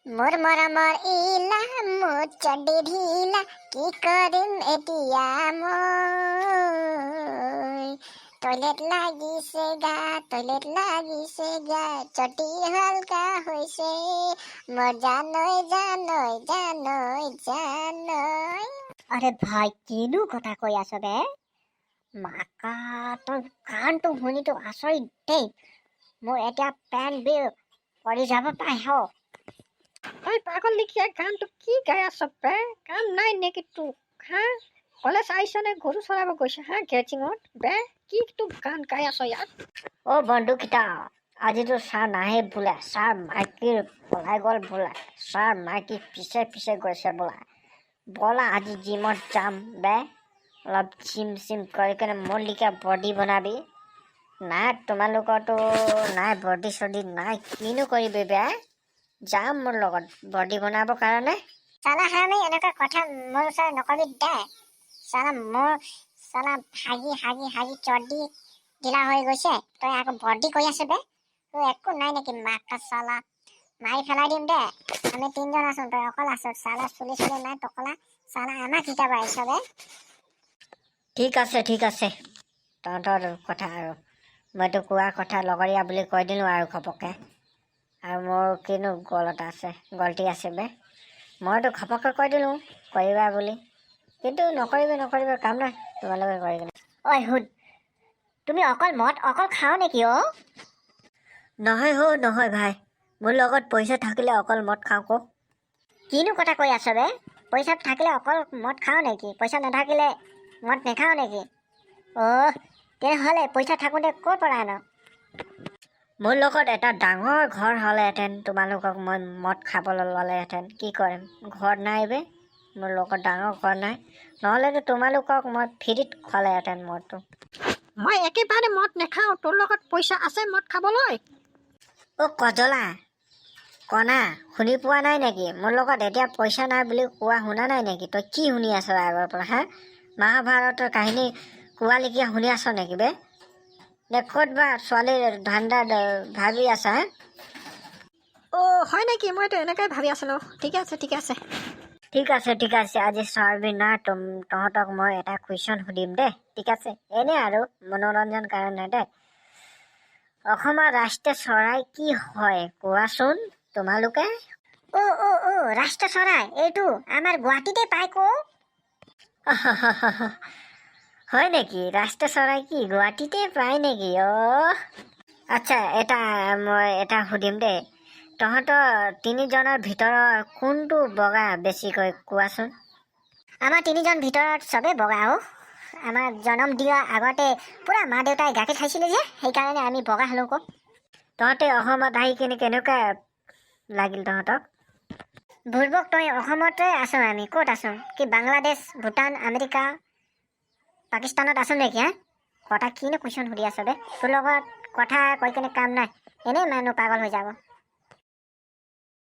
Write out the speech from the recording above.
মোৰ মৰমৰ ইলা মোৰ চড্ডি ঢিলা কি কৰিম এতিয়া মই টয়লেট লাগিছে গা চড্ডি হালকা হৈছে মোৰ জানৈ আৰে ভাই কিনো কথা কৈ আছ বে মাকা তোৰ গানটো শুনি তো আচৰিত দেই মোৰ এতিয়া পেন বিল পৰি যাব পাই হ তই পাগল লিখিয়া গানটো কি গাই আছ বে কাম নাই নেকি তোক হা কলেজ আহিছনে গৰু চৰাব গৈছে হা গেজিঙত বে কি তোক গান গাই আছ ইয়াত অ বন্ধুকেইটা আজিতো ছাৰ নাহে বোলে ছাৰ মাইকীৰ পলাই গ'ল বোলে ছাৰ মাইকী পিছে পিছে গৈছে বোলে ব'লা আজি জিমত যাম বে অলপ জিম কৰি কিনে মোৰ লিখা বডি বনাবি নাই তোমালোকৰতো নাই বডি চডি নাই কিনো কৰিবি বে যাম মোৰ লগত বডি বনাবৰ কাৰণে চালা হাৰামি এনেকুৱা কথা মোৰ ওচৰত নকবি দে চালা মোৰ চালা হাগি চৰ্দি ঢিলা হৈ গৈছে তই আকৌ বডি কৈ আছে বে তোৰ একো নাই নেকি মাকা চালা মাৰি পেলাই দিম দে আমি তিনিজন আছো তই অকল আছ চালা চুলি নাই টকলা চালা আমাক শিকাব আহিছ বে ঠিক আছে তহঁতৰ কথা আৰু মইতো কোৱা কথা লগৰীয়া বুলি কৈ দিলোঁ আৰু ঘপককৈ আৰু মোৰ কিনো গলটি আছে বে মইতো ঘপককৈ কৈ দিলোঁ কৰিবা বুলি কিন্তু নকৰিবা কাম নাই তোমালোকে কৰি কিনে ঐ শুন তুমি অকল খাও নেকি অ নহয় ভাই মোৰ লগত পইচা থাকিলে অকল মদ খাওঁ ক কিনো কথা কৈ আছ বে পইচা থাকিলে অকল মদ খাওঁ নেকি পইচা নাথাকিলে মদ নেখাওঁ নেকি তেনেহ'লে পইচা থাকোঁতে ক'ৰ পৰা আন মোৰ লগত এটা ডাঙৰ ঘৰ হ'লেহেঁতেন তোমালোকক মই মদ খাবলৈ ল'লেহেঁতেন কি কৰিম ঘৰ নাই বে মোৰ লগত ডাঙৰ ঘৰ নাই নহ'লেতো তোমালোকক মই ফ্ৰীত খোৱালেহেঁতেন মদটো মই একেবাৰে মদ নেখাওঁ তোৰ লগত পইচা আছে মদ খাবলৈ কজলা কণা শুনি পোৱা নাই নেকি মোৰ লগত এতিয়া পইচা নাই বুলি কোৱা শুনা নাই নেকি তই কি শুনি আছ আগৰ পৰা হা মহাভাৰতৰ কাহিনী কোৱা লিখিয়া শুনি আছ নেকি বে নে ক'ত বা ছোৱালীৰ ধান্দা ভাবি আছা হয় নেকি মইতো এনেকৈ ভাবি আছিলোঁ ঠিকে আছে ঠিক আছে আজি চাৰ্ভি না তহঁতক মই এটা কুৱেশ্যন সুধিম দেই ঠিক আছে এনে আৰু মনোৰঞ্জন কাৰণে দেই অসমৰ ৰাষ্ট্ৰীয় চৰাই কি হয় কোৱাচোন তোমালোকে ৰাষ্ট্ৰীয় চৰাই এইটো আমাৰ গুৱাহাটীতে পায় ক হয় নেকি ৰাষ্ট্ৰীয় চৰাই কি গুৱাহাটীতে পায় নেকি আচ্ছা মই এটা সুধিম দেই তহঁতৰ তিনিজনৰ ভিতৰত কোনটো বগা বেছিকৈ কোৱাচোন আমাৰ তিনিজন ভিতৰত চবেই বগা আমাৰ জন্ম দিয়াৰ আগতে পুৰা মা দেউতাই গাখীৰ খাইছিলে যে সেইকাৰণে আমি বগা হ'লো ক তহঁতে অসমত আহি কিনে কেনেকুৱা লাগিল তহঁতক বুৰ্বক তই অসমতে আছো আমি ক'ত আছো কি বাংলাদেশ ভূটান আমেৰিকা পাকিস্তানত আছো নেকি হা কথা কিনো কুৱেশ্যন সুধি আছ বে তোৰ লগত কথা কৈ কিনে কাম নাই এনেই মানুহ পাগল হৈ যাব